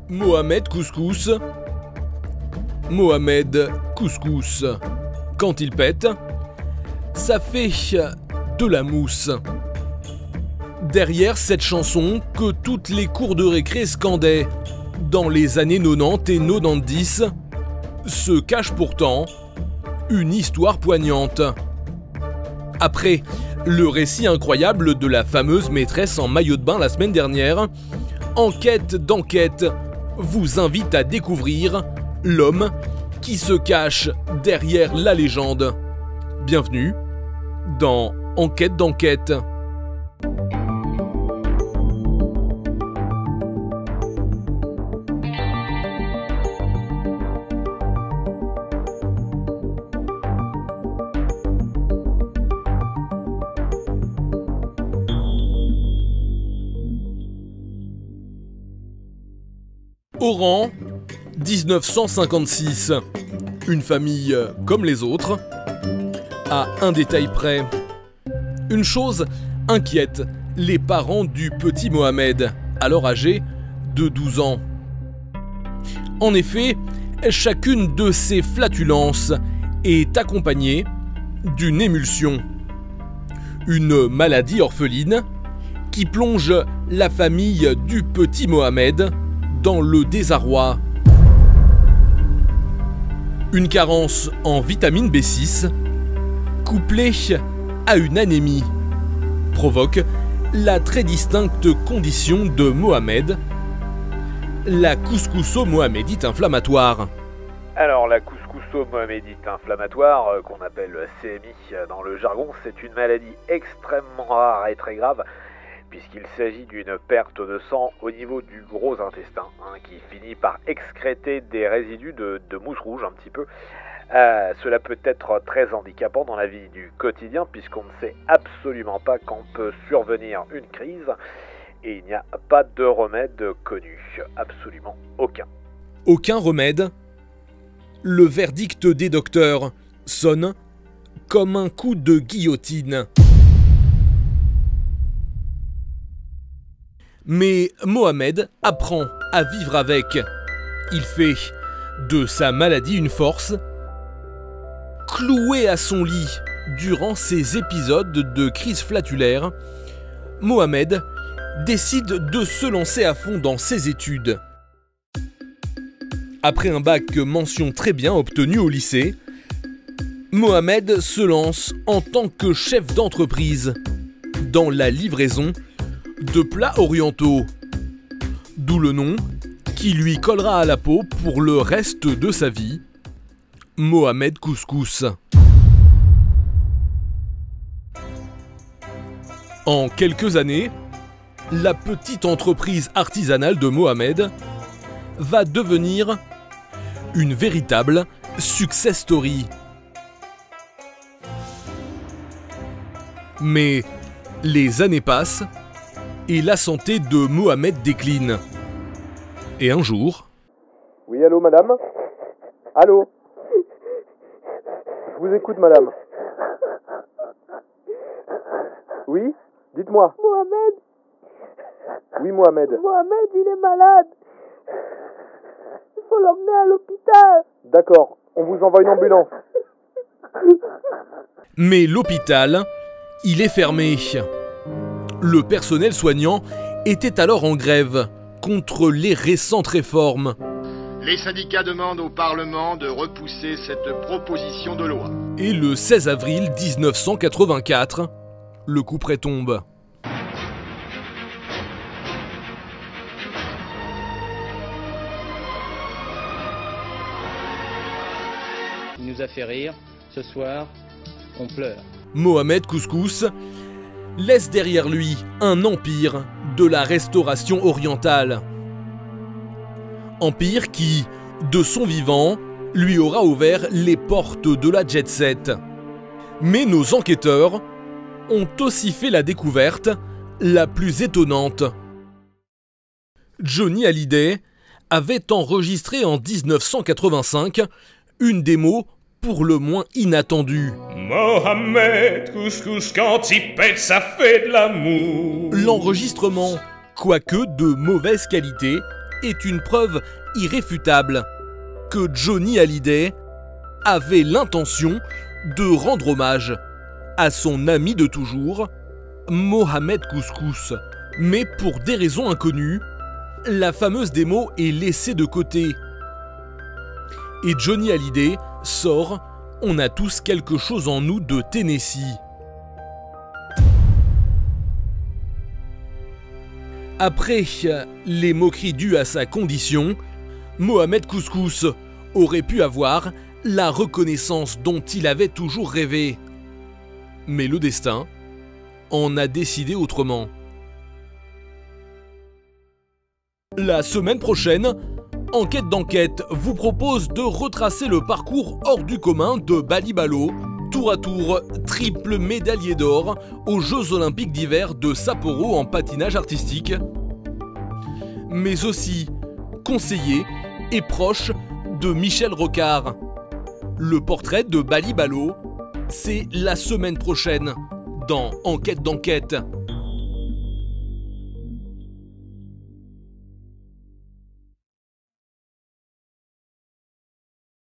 Mohamed Couscous. Mohamed Couscous. Quand il pète, ça fait de la mousse. Derrière cette chanson que toutes les cours de récré scandaient dans les années 90 et 90, se cache pourtant une histoire poignante. Après le récit incroyable de la fameuse maîtresse en maillot de bain la semaine dernière, Enquête d'enquête vous invite à découvrir l'homme qui se cache derrière la légende. Bienvenue dans Enquête d'enquête. Oran, 1956. Une famille comme les autres. À un détail près. Une chose inquiète les parents du petit Mohamed, alors âgé de 12 ans. En effet, chacune de ces flatulences est accompagnée d'une émulsion. Une maladie orpheline qui plonge la famille du petit Mohamed dans le désarroi. Une carence en vitamine B6, couplée à une anémie, provoque la très distincte condition de Mohamed, la couscousso-mohammédite inflammatoire. Alors la couscousso-mohammédite inflammatoire, qu'on appelle CMI dans le jargon, c'est une maladie extrêmement rare et très grave, puisqu'il s'agit d'une perte de sang au niveau du gros intestin, qui finit par excréter des résidus de mousse rouge un petit peu. Cela peut être très handicapant dans la vie du quotidien, puisqu'on ne sait absolument pas quand peut survenir une crise, et il n'y a pas de remède connu, absolument aucun. Aucun remède? Le verdict des docteurs sonne comme un coup de guillotine. Mais Mohamed apprend à vivre avec. Il fait de sa maladie une force. Cloué à son lit durant ces épisodes de crise flatulaire, Mohamed décide de se lancer à fond dans ses études. Après un bac mention très bien obtenu au lycée, Mohamed se lance en tant que chef d'entreprise dans la livraison de plats orientaux, d'où le nom qui lui collera à la peau pour le reste de sa vie, Mohamed Couscous. En quelques années, la petite entreprise artisanale de Mohamed va devenir une véritable success story. Mais les années passent et la santé de Mohamed décline. Et un jour... Oui, allô, madame? Allô? Je vous écoute, madame. Oui? Dites-moi. Mohamed? Oui, Mohamed. Mohamed, il est malade. Il faut l'emmener à l'hôpital. D'accord, on vous envoie une ambulance. Mais l'hôpital, il est fermé. Le personnel soignant était alors en grève contre les récentes réformes. Les syndicats demandent au Parlement de repousser cette proposition de loi. Et le 16 avril 1984, le couperet tombe. Il nous a fait rire. Ce soir, on pleure. Mohamed Couscous laisse derrière lui un empire de la restauration orientale. Empire qui, de son vivant, lui aura ouvert les portes de la jet-set. Mais nos enquêteurs ont aussi fait la découverte la plus étonnante. Johnny Hallyday avait enregistré en 1985 une démo pour le moins inattendue. Mohamed Couscous, quand il pète, ça fait de l'amour. L'enregistrement, quoique de mauvaise qualité, est une preuve irréfutable que Johnny Hallyday avait l'intention de rendre hommage à son ami de toujours, Mohamed Couscous. Mais pour des raisons inconnues, la fameuse démo est laissée de côté. Et Johnny Hallyday sort « On a tous quelque chose en nous » de Tennessee. Après les moqueries dues à sa condition, Mohamed Couscous aurait pu avoir la reconnaissance dont il avait toujours rêvé. Mais le destin en a décidé autrement. La semaine prochaine, Enquête d'enquête vous propose de retracer le parcours hors du commun de Bali Balo, tour à tour triple médaillé d'or aux Jeux Olympiques d'hiver de Sapporo en patinage artistique, mais aussi conseiller et proche de Michel Rocard. Le portrait de Bali Balo, c'est la semaine prochaine dans Enquête d'enquête.